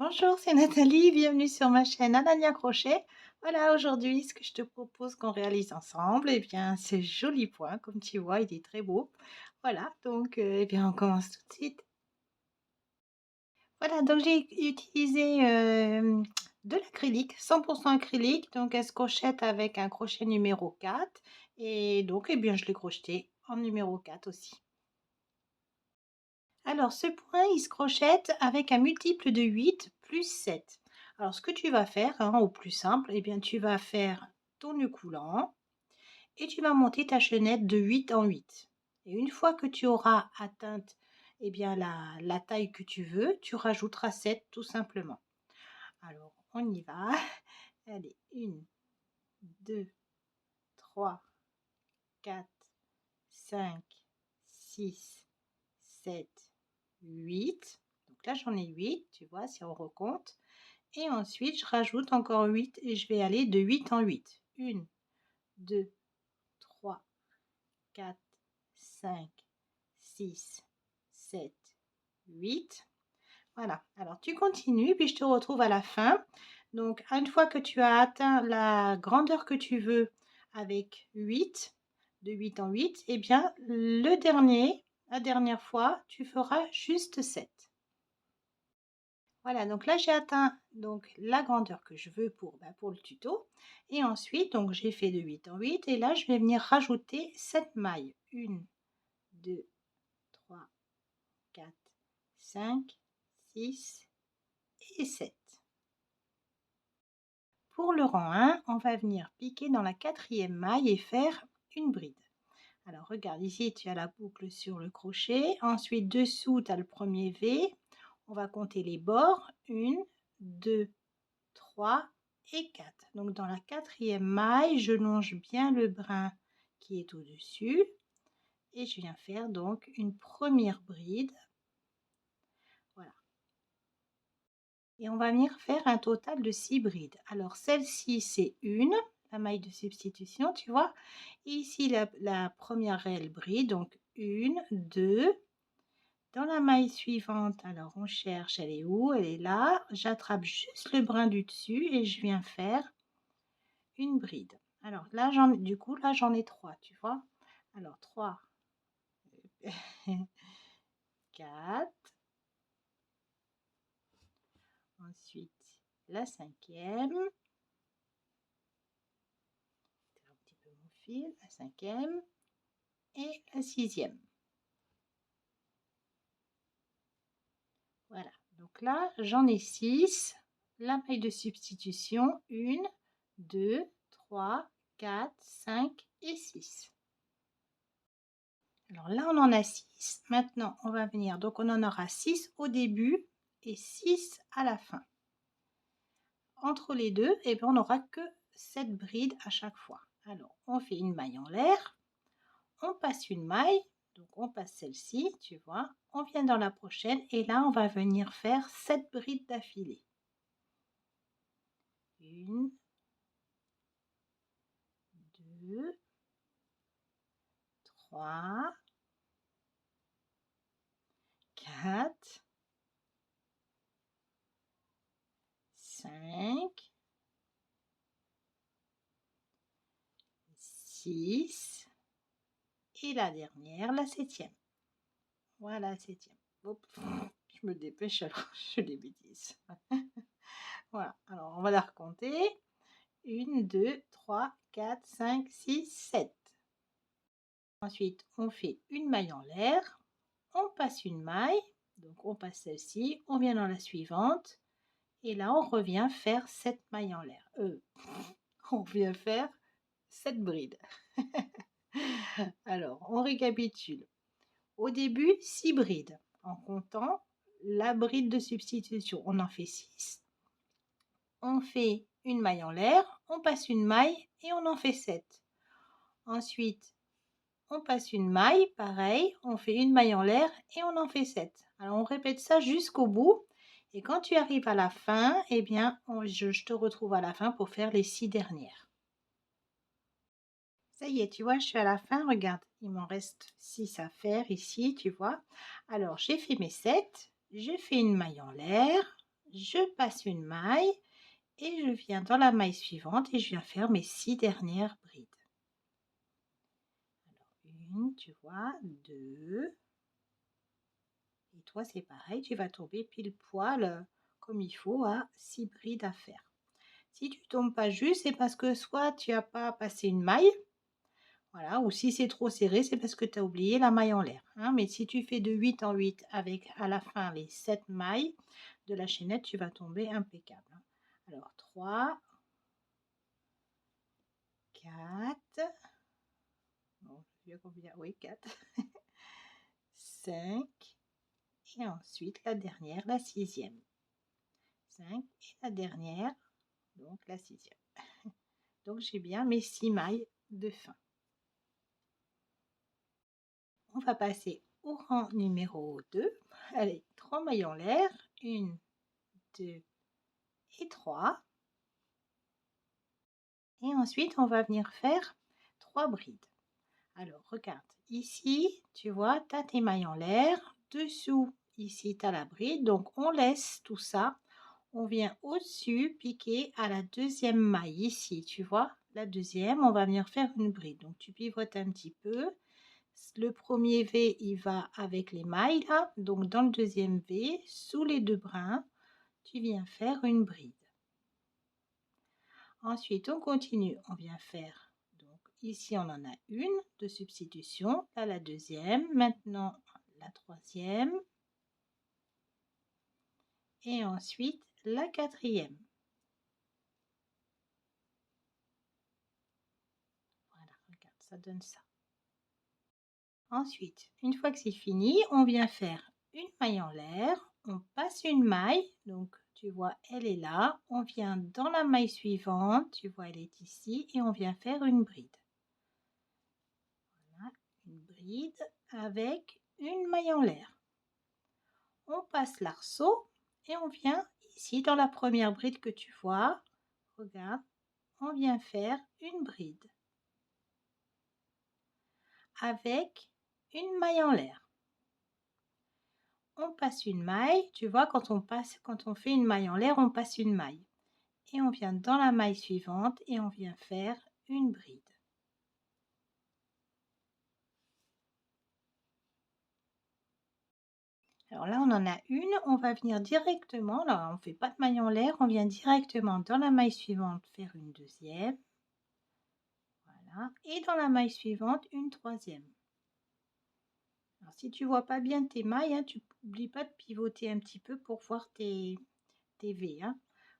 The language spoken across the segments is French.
Bonjour, c'est Nathalie, bienvenue sur ma chaîne Anania Crochet. Voilà, aujourd'hui, ce que je te propose qu'on réalise ensemble, bien, c'est joli point, comme tu vois, il est très beau. Voilà, donc, bien, on commence tout de suite. Voilà, donc j'ai utilisé de l'acrylique, 100% acrylique, donc elle se crochette avec un crochet numéro 4. Et donc, bien, je l'ai crocheté en numéro 4 aussi. Alors, ce point, il se crochette avec un multiple de 8 plus 7. Alors, ce que tu vas faire, hein, au plus simple, bien, tu vas faire ton nœud coulant et tu vas monter ta chaînette de 8 en 8. Et une fois que tu auras atteint bien, la taille que tu veux, tu rajouteras 7 tout simplement. Alors, on y va. Allez, 1, 2, 3, 4, 5, 6, 7, 8. Donc là, j'en ai 8, tu vois, si on recompte. Et ensuite, je rajoute encore 8 et je vais aller de 8 en 8. 1, 2, 3, 4, 5, 6, 7, 8. Voilà. Alors, tu continues, puis je te retrouve à la fin. Donc, une fois que tu as atteint la grandeur que tu veux avec 8, de 8 en 8, bien, la dernière fois, tu feras juste 7. Voilà, donc là, j'ai atteint donc la grandeur que je veux pour le tuto. Et ensuite, donc j'ai fait de 8 en 8. Et là, je vais venir rajouter 7 mailles. 1, 2, 3, 4, 5, 6 et 7. Pour le rang 1, on va venir piquer dans la quatrième maille et faire une bride. Alors, regarde ici, tu as la boucle sur le crochet. Ensuite, dessous, tu as le premier V. On va compter les bords. 1, 2, 3 et 4. Donc, dans la quatrième maille, je longe bien le brin qui est au-dessus. Et je viens faire donc une première bride. Voilà. Et on va venir faire un total de 6 brides. Alors, celle-ci, c'est une, la maille de substitution, tu vois. Et ici, la première réelle bride, donc 1, 2. Dans la maille suivante, alors on cherche, elle est où? Elle est là. J'attrape juste le brin du dessus et je viens faire une bride. Alors là, du coup, là, j'en ai 3, tu vois. Alors 3, 4. Ensuite, la cinquième. Un petit peu mon fil. La cinquième. Et la sixième. Voilà. Donc là, j'en ai 6. La maille de substitution, 1, 2, 3, 4, 5 et 6. Alors là, on en a 6. Maintenant, on va venir, donc on en aura 6 au début et 6 à la fin. Entre les deux, on n'aura que 7 brides à chaque fois. Alors, on fait une maille en l'air, on passe une maille, donc on passe celle-ci, tu vois, on vient dans la prochaine et là, on va venir faire 7 brides d'affilée. 1, 2, 3, 4, 5, 6 et la dernière, la septième. Voilà, septième. Hop, je me dépêche alors, je fais des bêtises. Voilà, alors on va la recompter. 1, 2, 3, 4, 5, 6, 7. Ensuite, on fait une maille en l'air, on passe une maille, donc on passe celle-ci, on vient dans la suivante, et là on revient faire 7 mailles en l'air. On vient faire 7 brides. Alors, on récapitule. Au début, 6 brides, en comptant la bride de substitution. On en fait 6. On fait une maille en l'air, on passe une maille et on en fait 7. Ensuite, on passe une maille, pareil, on fait une maille en l'air et on en fait 7. Alors, on répète ça jusqu'au bout. Et quand tu arrives à la fin, bien, je te retrouve à la fin pour faire les 6 dernières. Ça y est, tu vois, je suis à la fin. Regarde, il m'en reste 6 à faire ici, tu vois. Alors, j'ai fait mes 7. J'ai fait une maille en l'air. je passe une maille et je viens dans la maille suivante et je viens faire mes 6 dernières brides. Alors, une, tu vois, 2 et toi c'est pareil, tu vas tomber pile poil comme il faut à 6 brides à faire. Si tu tombes pas juste, c'est parce que soit tu as pas passé une maille, voilà, ou si c'est trop serré, c'est parce que tu as oublié la maille en l'air, hein. Mais si tu fais de 8 en 8 avec à la fin les 7 mailles de la chaînette, tu vas tomber impeccable, hein. Alors 3, 4, bon, je vais combien? Oui, 4, 5, et ensuite la dernière, la sixième. 5 et la dernière, donc la sixième. Donc j'ai bien mes 6 mailles de fin. On va passer au rang numéro 2. Allez, 3 mailles en l'air, 1, 2 et 3. Et ensuite, on va venir faire 3 brides. Alors, regarde, ici, tu vois, tu as tes mailles en l'air. Dessous, ici, tu as la bride. Donc, on laisse tout ça. On vient au-dessus, piquer à la deuxième maille, ici, tu vois. La deuxième, on va venir faire une bride. Donc, tu pivotes un petit peu. Le premier V, il va avec les mailles, là. Donc, dans le deuxième V, sous les 2 brins, tu viens faire une bride. Ensuite, on continue, on vient faire, donc ici on en a une de substitution, là la deuxième, maintenant la troisième, et ensuite la quatrième. Voilà, regarde, ça donne ça. Ensuite, une fois que c'est fini, on vient faire une maille en l'air, on passe une maille, donc tu vois, elle est là, on vient dans la maille suivante, tu vois, elle est ici, et on vient faire une bride. Voilà, une bride avec une maille en l'air. On passe l'arceau et on vient ici dans la première bride que tu vois, regarde, on vient faire une bride avec une maille en l'air. On passe une maille, tu vois, quand on fait une maille en l'air, on passe une maille et on vient dans la maille suivante et on vient faire une bride. Alors là, on en a une, on va venir directement, là, on ne fait pas de maille en l'air, on vient directement dans la maille suivante faire une deuxième. Voilà, et dans la maille suivante, une troisième. Alors, si tu vois pas bien tes mailles, hein, tu n'oublies pas de pivoter un petit peu pour voir tes V, hein.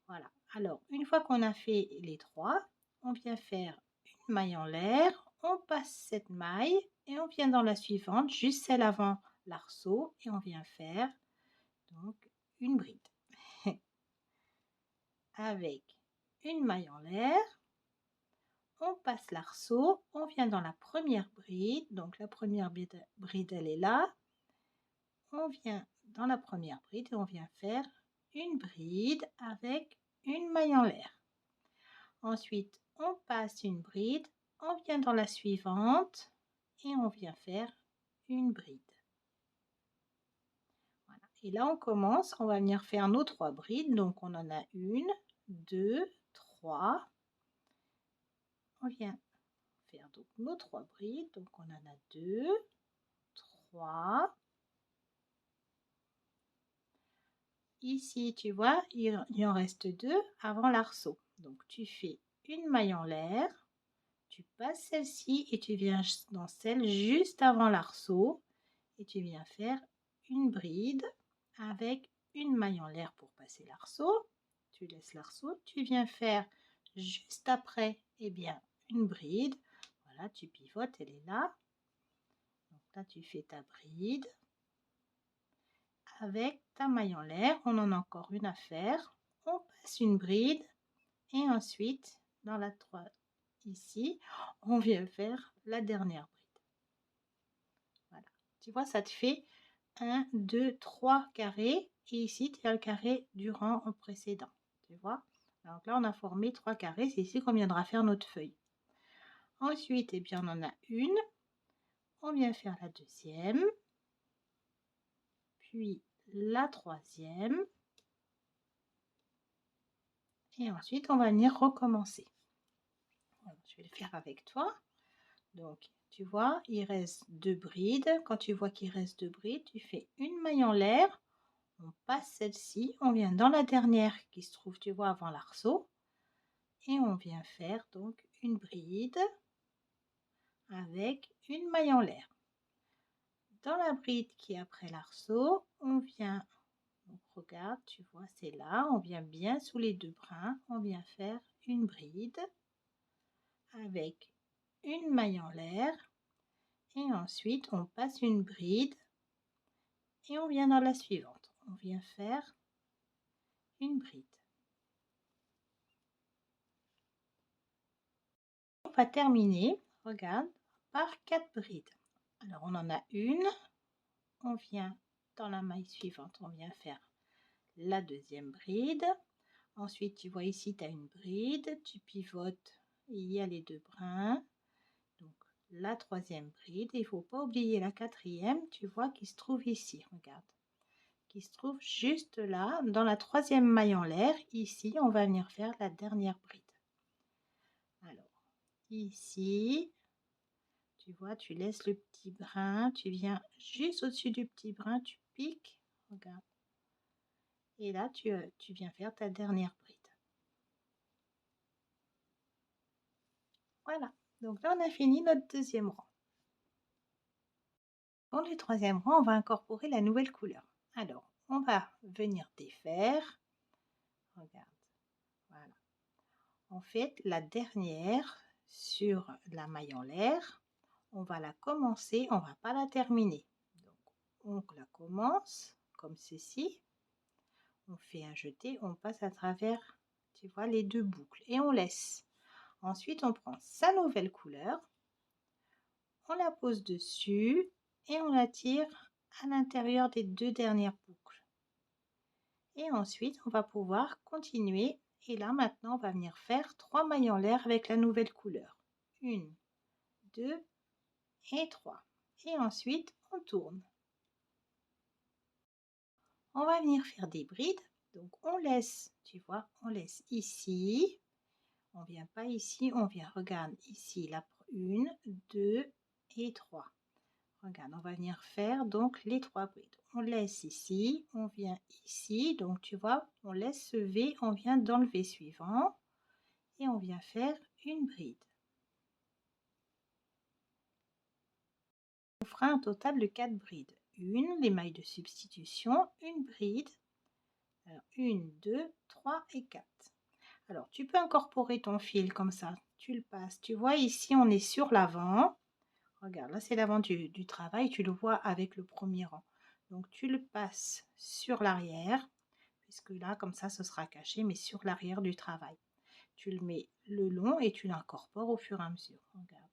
Voilà. Alors, une fois qu'on a fait les 3, on vient faire une maille en l'air, on passe cette maille et on vient dans la suivante, juste celle avant l'arceau, et on vient faire donc une bride avec une maille en l'air. On passe l'arceau, on vient dans la première bride, donc la première bride elle est là, on vient dans la première bride et on vient faire une bride avec une maille en l'air. Ensuite, on passe une bride, on vient dans la suivante et on vient faire une bride. Voilà. Et là, on commence, on va venir faire nos 3 brides. Donc, on en a une, 2, 3. On vient faire donc nos 3 brides. Donc, on en a 2, 3. Ici, tu vois, il en reste 2 avant l'arceau. Donc, tu fais une maille en l'air, tu passes celle-ci et tu viens dans celle juste avant l'arceau et tu viens faire une bride avec une maille en l'air pour passer l'arceau. Tu laisses l'arceau, tu viens faire juste après, eh bien, une bride. Voilà, tu pivotes, elle est là. Donc là, tu fais ta bride avec ta maille en l'air. On en a encore une à faire. On passe une bride et ensuite, dans la 3 ici, on vient faire la dernière bride. Voilà. Tu vois, ça te fait 1, 2, 3 carrés. Et ici, tu as le carré du rang précédent. Tu vois? Donc là, on a formé 3 carrés. C'est ici qu'on viendra faire notre feuille. Ensuite, eh bien, on en a une. On vient faire la deuxième. Puis la troisième. Et ensuite, on va venir recommencer. Voilà, je vais le faire avec toi. Donc, tu vois, il reste 2 brides. Quand tu vois qu'il reste 2 brides, tu fais une maille en l'air. On passe celle-ci, on vient dans la dernière qui se trouve, tu vois, avant l'arceau. Et on vient faire donc une bride avec une maille en l'air. Dans la bride qui est après l'arceau, on vient, donc regarde, tu vois, c'est là, on vient bien sous les 2 brins, on vient faire une bride avec une maille en l'air et ensuite on passe une bride et on vient dans la suivante. On vient faire une bride. On va terminer, regarde, par 4 brides. Alors on en a une, on vient dans la maille suivante, on vient faire la deuxième bride. Ensuite, tu vois ici, tu as une bride, tu pivotes, il y a les 2 brins. Donc la troisième bride, il ne faut pas oublier la quatrième, tu vois, qui se trouve ici, regarde. Qui se trouve juste là, dans la troisième maille en l'air. Ici, on va venir faire la dernière bride. Alors, ici, tu vois, tu laisses le petit brin, tu viens juste au-dessus du petit brin, tu piques, regarde. Et là, tu viens faire ta dernière bride. Voilà, donc là, on a fini notre deuxième rang. Pour le troisième rang, on va incorporer la nouvelle couleur. Alors, on va venir défaire. Regarde, voilà. En fait, la dernière sur la maille en l'air, on va la commencer, on va pas la terminer. Donc, on la commence comme ceci. On fait un jeté, on passe à travers, tu vois, les 2 boucles et on laisse. Ensuite, on prend sa nouvelle couleur, on la pose dessus et on la tire à l'intérieur des 2 dernières boucles. Et ensuite, on va pouvoir continuer. Et là, maintenant, on va venir faire 3 mailles en l'air avec la nouvelle couleur. 1, 2 et 3. Et ensuite, on tourne. On va venir faire des brides. Donc, on laisse, tu vois, on laisse ici. On vient pas ici, on vient, regarde, ici, la 1, 2 et 3. Regarde, on va venir faire donc les 3 brides. On laisse ici, on vient ici, donc tu vois, on laisse ce V, on vient dans le V suivant et on vient faire une bride. On fera un total de 4 brides. Une, les mailles de substitution, une bride. Alors, 1, 2, 3 et 4. Alors, tu peux incorporer ton fil comme ça. Tu le passes. Tu vois, ici, on est sur l'avant. Regarde, là, c'est l'avant du travail. Tu le vois avec le premier rang. Donc, tu le passes sur l'arrière, puisque là, comme ça, ce sera caché, mais sur l'arrière du travail. Tu le mets le long et tu l'incorpores au fur et à mesure. Regarde.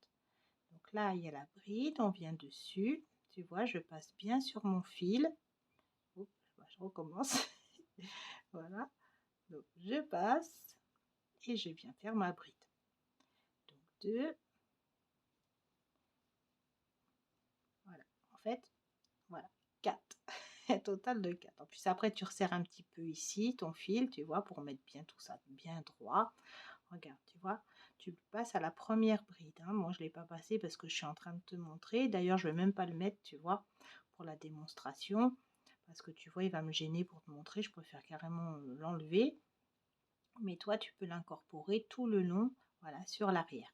Donc là, il y a la bride, on vient dessus. Tu vois, je passe bien sur mon fil. Oups, je recommence. Voilà. Donc, je passe et je viens faire ma bride. Donc, 2. Voilà. En fait, voilà. 4. Un total de 4. En plus, après, tu resserres un petit peu ici ton fil, tu vois, pour mettre bien tout ça bien droit. Regarde, tu vois, tu passes à la première bride. Hein. Moi, je ne l'ai pas passé parce que je suis en train de te montrer. D'ailleurs, je ne vais même pas le mettre, tu vois, pour la démonstration. Parce que tu vois, il va me gêner pour te montrer. Je préfère carrément l'enlever. Mais toi, tu peux l'incorporer tout le long, voilà, sur l'arrière.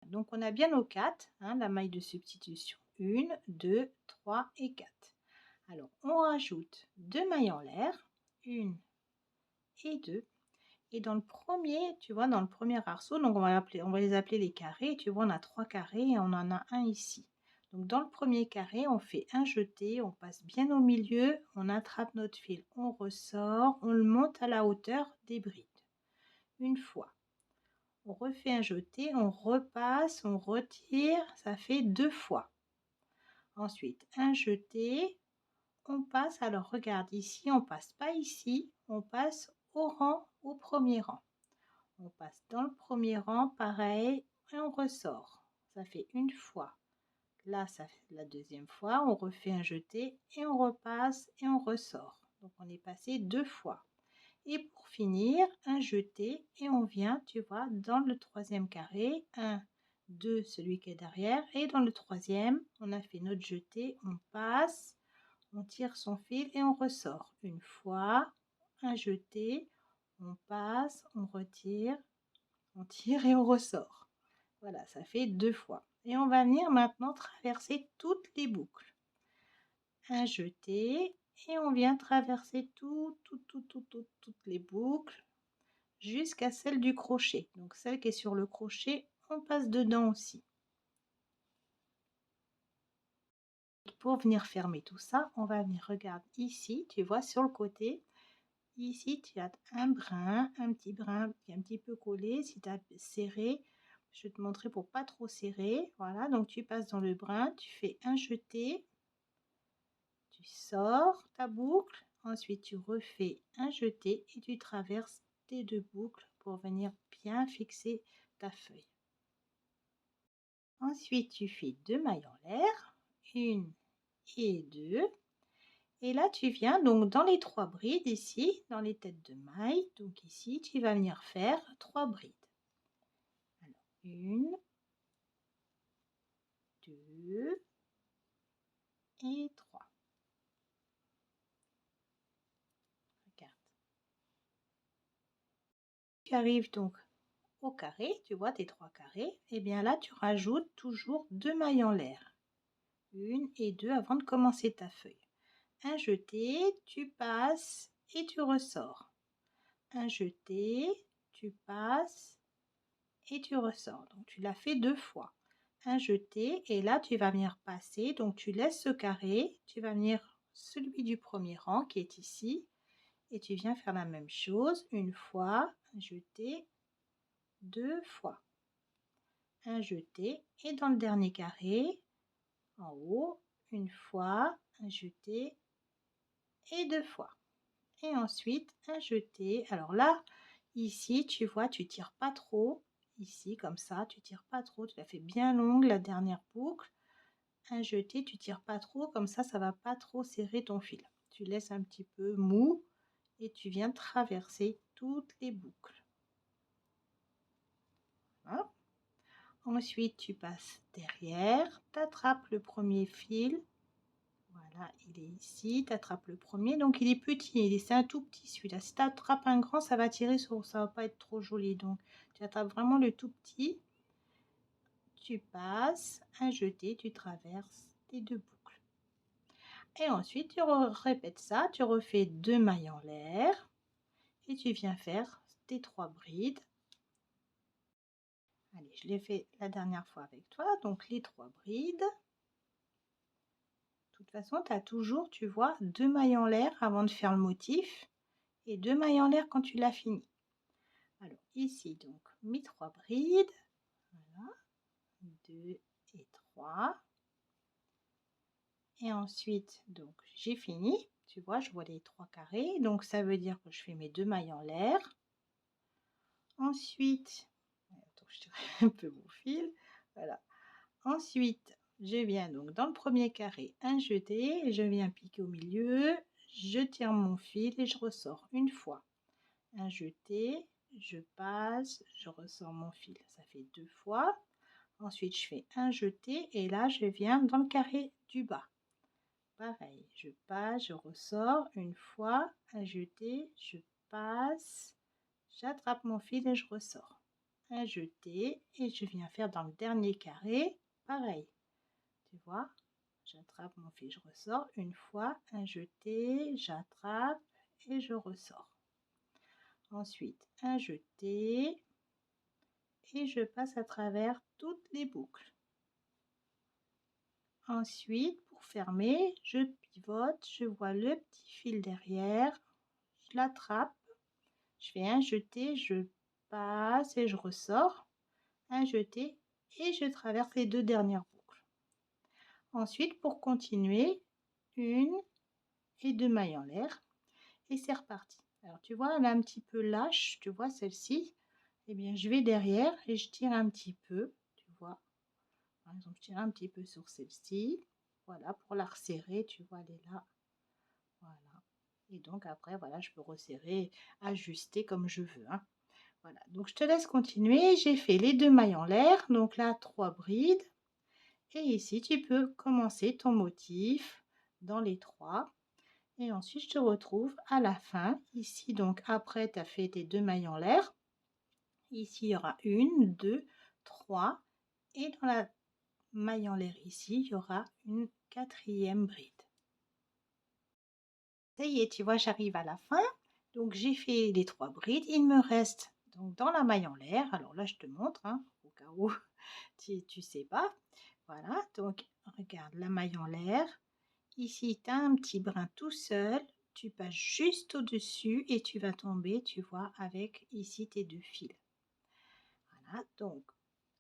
Donc, on a bien nos 4, hein, la maille de substitution. 1, 2, 3 et 4. Alors, on rajoute 2 mailles en l'air, 1 et 2. Et dans le premier, tu vois, dans le premier arceau, donc on va les appeler les carrés. Tu vois, on a 3 carrés et on en a un ici. Donc dans le premier carré, on fait un jeté, on passe bien au milieu, on attrape notre fil, on ressort, on le monte à la hauteur des brides. Une fois. On refait un jeté, on repasse, on retire, ça fait 2 fois. Ensuite, un jeté, on passe, alors regarde ici, on passe pas ici, on passe au rang, au premier rang. On passe dans le premier rang, pareil, et on ressort. Ça fait une fois. Là, ça fait la deuxième fois, on refait un jeté et on repasse et on ressort. Donc, on est passé 2 fois. Et pour finir, un jeté et on vient, tu vois, dans le troisième carré, un, deux, celui qui est derrière, et dans le troisième, on a fait notre jeté, on passe, on tire son fil et on ressort. Une fois, un jeté, on passe, on retire, on tire et on ressort. Voilà, ça fait 2 fois. Et on va venir maintenant traverser toutes les boucles. Un jeté et on vient traverser toutes les boucles jusqu'à celle du crochet. Donc celle qui est sur le crochet, on passe dedans aussi. Pour venir fermer tout ça, on va venir, regarde ici, tu vois sur le côté, ici tu as un petit brin qui est un petit peu collé. Si tu as serré, je vais te montrer pour pas trop serrer. Voilà, donc tu passes dans le brin, tu fais un jeté, tu sors ta boucle, ensuite tu refais un jeté et tu traverses tes 2 boucles pour venir bien fixer ta feuille. Ensuite, tu fais 2 mailles en l'air, 1 et 2. Et là, tu viens donc dans les 3 brides ici, dans les têtes de mailles. Donc ici, tu vas venir faire 3 brides. Alors, 1, 2 et 3. Regarde. Tu arrives donc au carré, tu vois tes 3 carrés. Et bien là, tu rajoutes toujours 2 mailles en l'air. 1 et 2 avant de commencer ta feuille. Un jeté, tu passes et tu ressors. Un jeté, tu passes et tu ressors. Donc tu l'as fait 2 fois. Un jeté et là tu vas venir passer. Donc tu laisses ce carré, tu vas venir celui du premier rang qui est ici et tu viens faire la même chose une fois, un jeté, 2 fois. Un jeté et dans le dernier carré en haut, une fois, un jeté et 2 fois. Et ensuite un jeté. Alors là, ici, tu vois, tu tires pas trop. Ici, comme ça, tu tires pas trop. Tu la fais bien longue, la dernière boucle. Un jeté, tu tires pas trop. Comme ça va pas trop serrer ton fil. Tu laisses un petit peu mou et tu viens traverser toutes les boucles. Voilà. Ensuite, tu passes derrière, tu attrapes le premier fil. Voilà, il est ici, tu attrapes le premier, donc il est petit, c'est un tout petit celui-là. Si tu attrapes un grand, ça va tirer sur, ça va pas être trop joli. Donc tu attrapes vraiment le tout petit, tu passes, un jeté, tu traverses tes 2 boucles. Et ensuite tu répètes ça, tu refais 2 mailles en l'air et tu viens faire tes 3 brides. Allez, je l'ai fait la dernière fois avec toi, donc les 3 brides. De toute façon, tu as toujours, tu vois, 2 mailles en l'air avant de faire le motif et 2 mailles en l'air quand tu l'as fini. Alors ici, donc mes 3 brides, voilà, 2 et 3. Et ensuite, donc j'ai fini, tu vois, je vois les 3 carrés, donc ça veut dire que je fais mes 2 mailles en l'air. Ensuite, attends, je tire un peu mon fil, voilà. Ensuite, je viens donc dans le premier carré, un jeté, je viens piquer au milieu, je tire mon fil et je ressors une fois. Un jeté, je passe, je ressors mon fil, ça fait 2 fois. Ensuite, je fais un jeté et là, je viens dans le carré du bas. Pareil, je passe, je ressors une fois, un jeté, je passe, j'attrape mon fil et je ressors. Un jeté et je viens faire dans le dernier carré, pareil. Tu vois, j'attrape mon fil, je ressors une fois, un jeté, j'attrape et je ressors. Ensuite, un jeté et je passe à travers toutes les boucles. Ensuite, pour fermer, je pivote, je vois le petit fil derrière, je l'attrape, je fais un jeté, je passe et je ressors, un jeté et je traverse les 2 dernières boucles. Ensuite, pour continuer, 1 et 2 mailles en l'air et c'est reparti. Alors tu vois, elle est un petit peu lâche, tu vois celle-ci, eh bien je vais derrière et je tire un petit peu, tu vois. Par exemple, je tire un petit peu sur celle-ci, voilà, pour la resserrer, tu vois, elle est là, voilà. Et donc après, voilà, je peux resserrer, ajuster comme je veux, hein. Voilà, donc je te laisse continuer. J'ai fait les 2 mailles en l'air, donc là 3 brides et ici tu peux commencer ton motif dans les 3 et ensuite je te retrouve à la fin. Ici donc après tu as fait tes 2 mailles en l'air. Ici il y aura 1, 2, 3 et dans la maille en l'air ici, il y aura une 4e bride. Ça y est, tu vois, j'arrive à la fin. Donc j'ai fait les 3 brides. Il me reste donc dans la maille en l'air. Alors là, je te montre, hein, au cas où tu sais pas. Voilà, donc regarde la maille en l'air. Ici, tu as un petit brin tout seul. Tu passes juste au-dessus et tu vas tomber, tu vois, avec ici tes 2 fils. Voilà, donc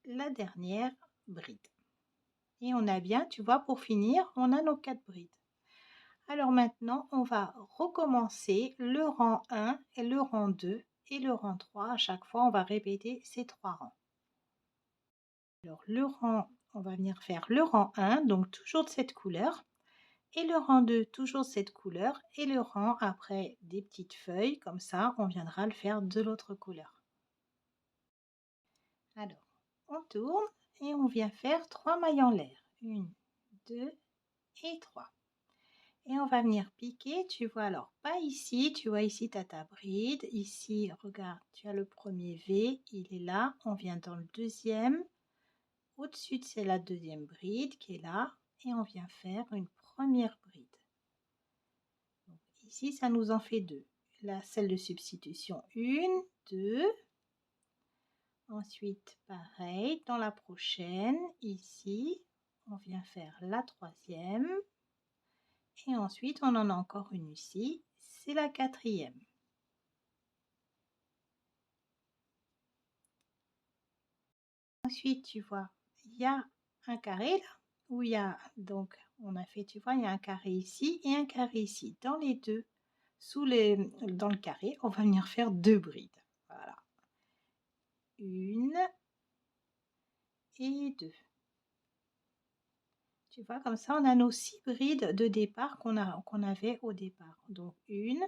la dernière bride. Et on a bien, tu vois, pour finir, on a nos 4 brides. Alors maintenant, on va recommencer le rang 1 et le rang 2 et le rang 3. À chaque fois, on va répéter ces 3 rangs. Alors le rang, on va venir faire le rang 1, donc toujours de cette couleur, et le rang 2, toujours de cette couleur, et le rang après des petites feuilles, comme ça, on viendra le faire de l'autre couleur. Alors, on tourne et on vient faire 3 mailles en l'air. 1, 2 et 3. Et on va venir piquer, tu vois, alors pas ici, tu vois ici tu as ta bride, ici regarde, tu as le premier V, il est là, on vient dans le deuxième, au-dessus c'est la deuxième bride qui est là, et on vient faire une première bride. Donc, ici ça nous en fait 2, là celle de substitution 1, 2, ensuite pareil, dans la prochaine, ici, on vient faire la troisième, et ensuite on en a encore une ici, c'est la 4e. Ensuite, tu vois, il y a un carré là, où il y a, donc on a fait, tu vois, il y a un carré ici et un carré ici. Dans les deux, dans le carré, on va venir faire 2 brides. Voilà. 1 et 2. Tu vois, comme ça, on a nos 6 brides de départ qu'on avait au départ. Donc 1,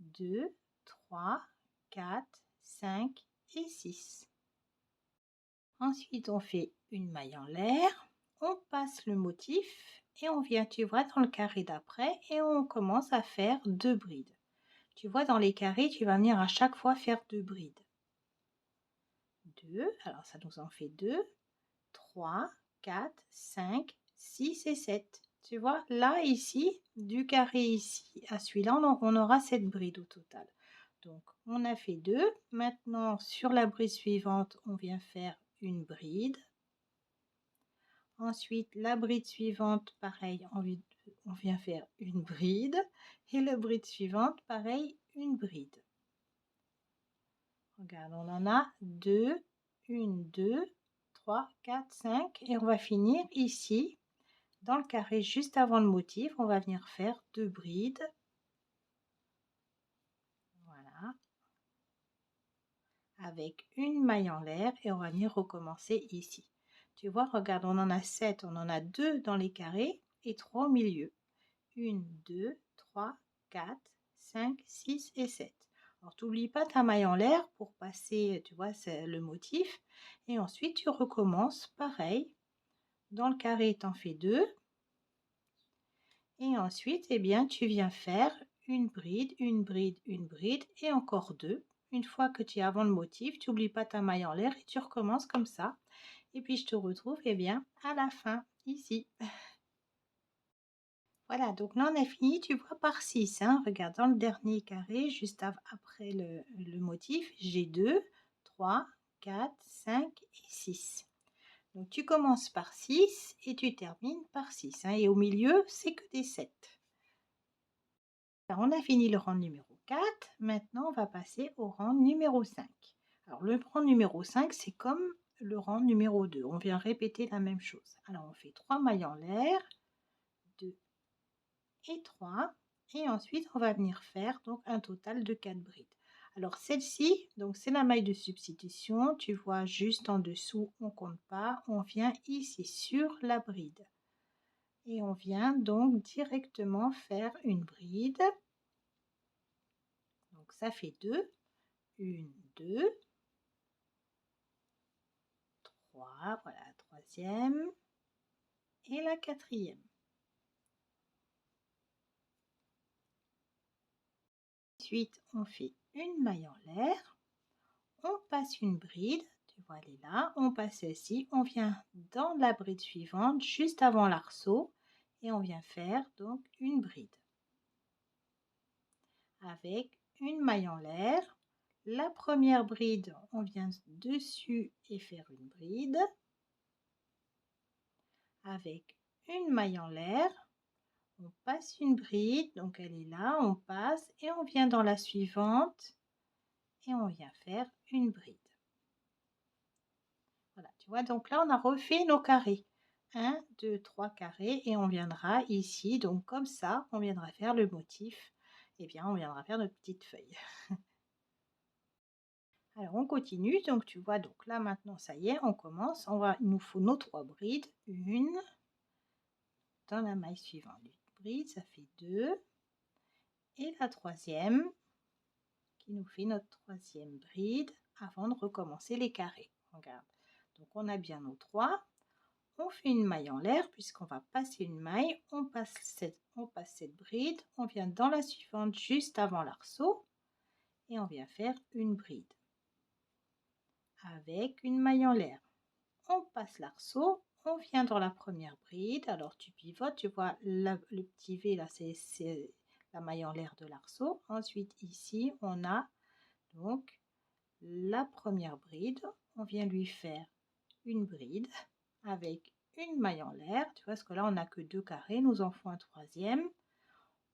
2, 3, 4, 5 et 6. Ensuite, on fait une maille en l'air, on passe le motif et on vient, tu vois, dans le carré d'après et on commence à faire 2 brides. Tu vois, dans les carrés, tu vas venir à chaque fois faire 2 brides. 2, alors ça nous en fait 2, 3, 4, 5, 6 et 7. Tu vois, là, ici, du carré ici à celui-là, on aura 7 brides au total. Donc, on a fait 2. Maintenant, sur la bride suivante, on vient faire une bride. Ensuite, la bride suivante, pareil, on vient faire une bride. Et la bride suivante, pareil, une bride. Regarde, on en a 2, 1, 2, 3, 4, 5. Et on va finir ici, dans le carré juste avant le motif. On va venir faire 2 brides. Voilà. Avec une maille en l'air et on va venir recommencer ici. Tu vois, regarde, on en a 7, on en a 2 dans les carrés et 3 au milieu. 1, 2, 3, 4, 5, 6 et 7. Alors, tu n'oublies pas ta maille en l'air pour passer, tu vois, c'est le motif. Et ensuite, tu recommences pareil. Dans le carré, tu en fais 2. Et ensuite, eh bien, tu viens faire une bride, une bride, une bride et encore 2. Une fois que tu es avant le motif, tu n'oublies pas ta maille en l'air et tu recommences comme ça. Et puis, je te retrouve, eh bien, à la fin, ici. Voilà, donc là, on a fini, tu vois, par 6. Hein. Regarde, dans le dernier carré, juste après le motif, j'ai 2, 3, 4, 5 et 6. Donc, tu commences par 6 et tu termines par 6. Hein. Et au milieu, c'est que des 7. Alors, on a fini le rang numéro 4. Maintenant, on va passer au rang numéro 5. Alors, le rang numéro 5, c'est comme le rang numéro 2. On vient répéter la même chose. Alors, on fait 3 mailles en l'air, 2 et 3. Et ensuite, on va venir faire donc un total de 4 brides. Alors, celle-ci, donc c'est la maille de substitution. Tu vois, juste en dessous, on compte pas. On vient ici sur la bride. Et on vient donc directement faire une bride. ça fait 2, 1, 2, 3, voilà la troisième et la quatrième. Ensuite, on fait une maille en l'air, on passe une bride, tu vois, elle est là, on passe celle-ci, on vient dans la bride suivante, juste avant l'arceau, et on vient faire donc une bride. Avec une maille en l'air, la première bride, on vient dessus et faire une bride. Avec une maille en l'air, on passe une bride, donc elle est là, on passe et on vient dans la suivante et on vient faire une bride. Voilà, tu vois, donc là on a refait nos carrés. 1, 2, 3 carrés et on viendra ici, donc comme ça, on viendra faire le motif. Et bien, on viendra faire notre petite feuille. Alors on continue, donc tu vois, donc là maintenant ça y est, on commence. Il nous faut nos 3 brides. Une, dans la maille suivante, une bride, ça fait 2. Et la troisième, qui nous fait notre troisième bride avant de recommencer les carrés. Regarde, donc on a bien nos 3. On fait une maille en l'air puisqu'on va passer une maille, on passe cette bride, on vient dans la suivante juste avant l'arceau et on vient faire une bride avec une maille en l'air. On passe l'arceau, on vient dans la première bride, alors tu pivotes, tu vois le petit V là, c'est la maille en l'air de l'arceau. Ensuite ici on a donc la première bride, on vient lui faire une bride avec une maille en l'air, tu vois, parce que là on n'a que 2 carrés, nous en faut un troisième.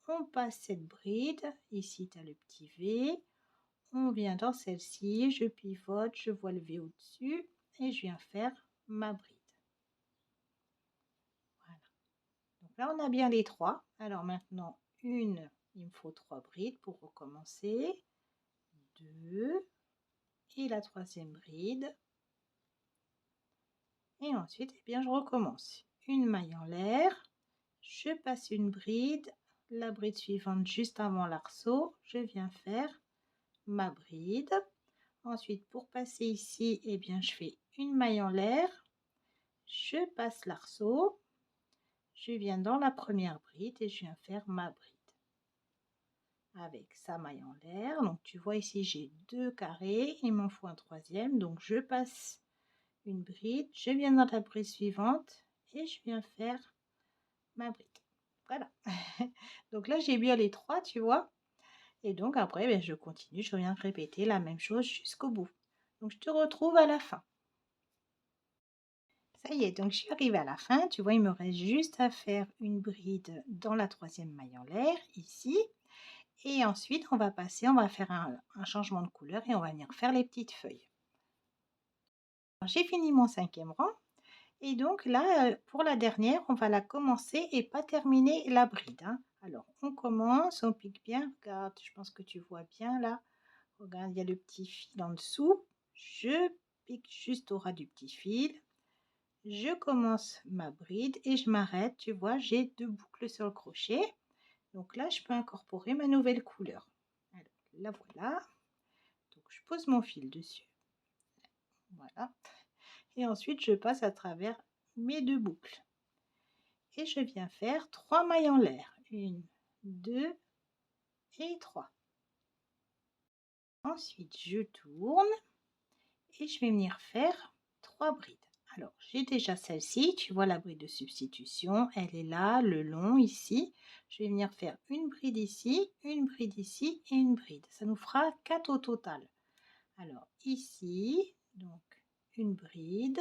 On passe cette bride, ici tu as le petit V, on vient dans celle-ci, je pivote, je vois le V au-dessus et je viens faire ma bride. Voilà. Donc là on a bien les 3. Alors maintenant, il me faut 3 brides pour recommencer. 2 et la troisième bride. Et ensuite, eh bien, je recommence. Une maille en l'air, je passe une bride, la bride suivante juste avant l'arceau, je viens faire ma bride. Ensuite, pour passer ici, eh bien, je fais une maille en l'air, je passe l'arceau, je viens dans la première bride et je viens faire ma bride. Avec sa maille en l'air, donc tu vois ici, j'ai 2 carrés, il m'en faut un troisième, donc je passe une bride, je viens dans la bride suivante et je viens faire ma bride. Voilà. Donc là, j'ai bien les 3, tu vois. Et donc après, ben, je continue, je viens répéter la même chose jusqu'au bout. Donc je te retrouve à la fin. Ça y est, donc je suis arrivée à la fin. Tu vois, il me reste juste à faire une bride dans la troisième maille en l'air, ici. Et ensuite, on va passer, on va faire un changement de couleur et on va venir faire les petites feuilles. J'ai fini mon 5e rang. Et donc là, pour la dernière, on va la commencer et pas terminer la bride, hein. Alors, on commence, on pique bien. Regarde, je pense que tu vois bien là. Regarde, il y a le petit fil en dessous. Je pique juste au ras du petit fil. Je commence ma bride et je m'arrête. Tu vois, j'ai 2 boucles sur le crochet. Donc là, je peux incorporer ma nouvelle couleur. Alors, la voilà. Donc, je pose mon fil dessus. Voilà. Et ensuite, je passe à travers mes 2 boucles. Et je viens faire 3 mailles en l'air. 1, 2 et 3. Ensuite, je tourne et je vais venir faire 3 brides. Alors, j'ai déjà celle-ci, tu vois la bride de substitution, elle est là, le long ici. Je vais venir faire une bride ici et une bride. Ça nous fera 4 au total. Alors, ici, donc une bride.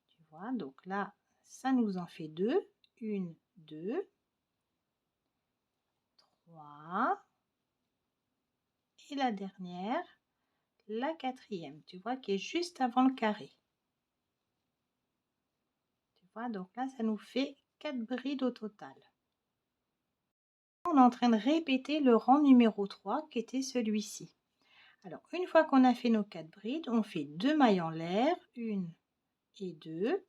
Tu vois, donc là, ça nous en fait 2. 1, 2, 3. Et la dernière, la quatrième, tu vois, qui est juste avant le carré. Tu vois, donc là, ça nous fait 4 brides au total. On est en train de répéter le rang numéro 3 qui était celui-ci. Alors, une fois qu'on a fait nos 4 brides, on fait 2 mailles en l'air, 1 et 2.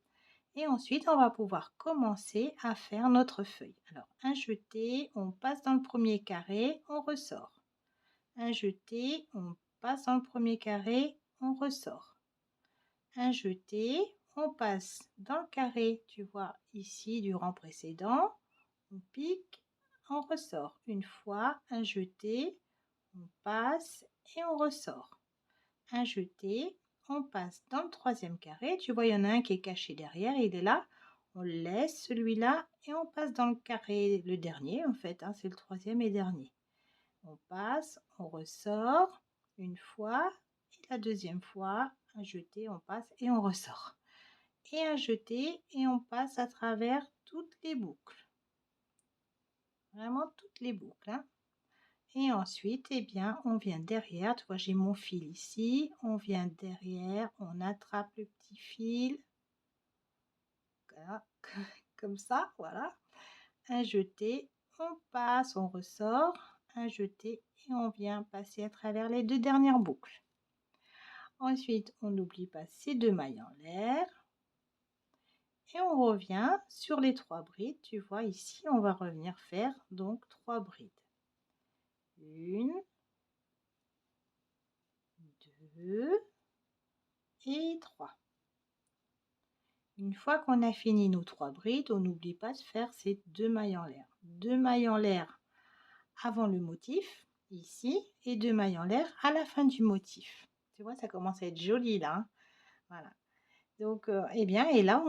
Et ensuite, on va pouvoir commencer à faire notre feuille. Alors, un jeté, on passe dans le premier carré, on ressort. un jeté, on passe dans le premier carré, on ressort. Un jeté, on passe dans le carré, tu vois, ici du rang précédent, on pique, on ressort. Une fois, un jeté, on passe et on ressort. Un jeté, on passe dans le troisième carré. Tu vois, il y en a un qui est caché derrière, il est là. On laisse celui-là et on passe dans le carré, le dernier en fait, hein, c'est le troisième et dernier. On passe, on ressort une fois et la deuxième fois, un jeté, on passe et on ressort. Et un jeté et on passe à travers toutes les boucles. Vraiment toutes les boucles, hein. Et ensuite, eh bien, on vient derrière. Tu vois, j'ai mon fil ici. On vient derrière, on attrape le petit fil. Voilà, comme ça, voilà. Un jeté, on passe, on ressort. Un jeté et on vient passer à travers les deux dernières boucles. Ensuite, on n'oublie pas ces deux mailles en l'air. Et on revient sur les 3 brides. Tu vois, ici, on va revenir faire donc 3 brides. 1, 2 et 3. Une fois qu'on a fini nos 3 brides, on n'oublie pas de faire ces 2 mailles en l'air. 2 mailles en l'air avant le motif, ici, et 2 mailles en l'air à la fin du motif. Tu vois, ça commence à être joli là, hein. Voilà. Donc, eh bien, et là,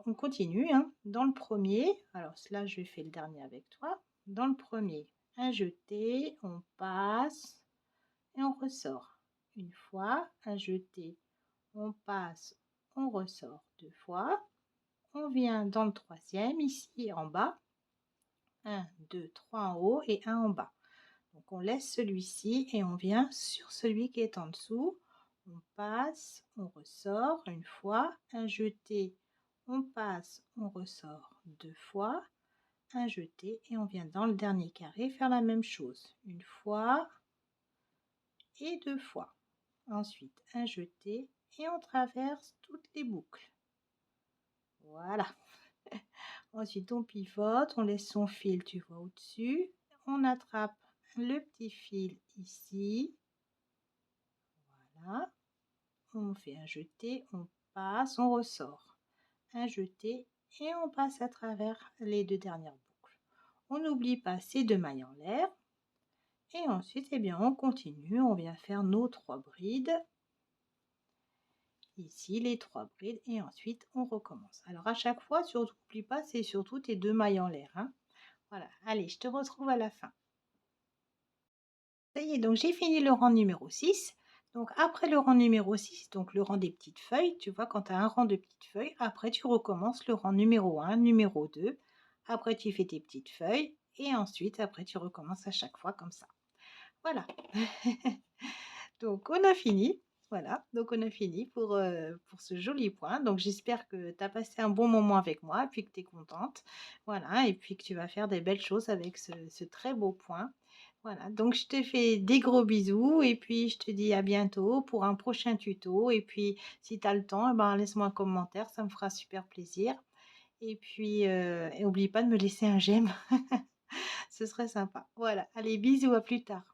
on continue, hein. Dans le premier, alors là, je fais le dernier avec toi. Dans le premier, un jeté, on passe et on ressort. Une fois, un jeté, on passe, on ressort 2 fois. On vient dans le troisième, ici en bas. 1, 2, 3 en haut et 1 en bas. Donc on laisse celui-ci et on vient sur celui qui est en dessous. On passe, on ressort une fois, un jeté, on passe, on ressort 2 fois, un jeté et on vient dans le dernier carré faire la même chose. Une fois et 2 fois. Ensuite, un jeté et on traverse toutes les boucles. Voilà. Ensuite, on pivote, on laisse son fil, tu vois, au-dessus. On attrape le petit fil ici. Voilà. On fait un jeté, on passe, on ressort. Un jeté et on passe à travers les 2 dernières boucles. On n'oublie pas ces 2 mailles en l'air. Et ensuite, eh bien, on continue. On vient faire nos 3 brides. Ici, les 3 brides. Et ensuite, on recommence. Alors, à chaque fois, surtout, n'oublie pas, c'est surtout tes 2 mailles en l'air, hein. Voilà, allez, je te retrouve à la fin. Ça y est, donc j'ai fini le rang numéro 6. Donc après le rang numéro 6, donc le rang des petites feuilles, tu vois, quand tu as un rang de petites feuilles, après tu recommences le rang numéro 1, numéro 2. Après tu fais tes petites feuilles et ensuite après tu recommences à chaque fois comme ça. Voilà. Donc on a fini. Voilà, donc on a fini pour ce joli point. Donc j'espère que tu as passé un bon moment avec moi et puis que tu es contente. Voilà, et puis que tu vas faire des belles choses avec ce très beau point. Voilà, donc je te fais des gros bisous et puis je te dis à bientôt pour un prochain tuto. Et puis si tu as le temps, eh ben, laisse-moi un commentaire, ça me fera super plaisir. Et puis et n'oublie pas de me laisser un j'aime, ce serait sympa. Voilà, allez, bisous, à plus tard.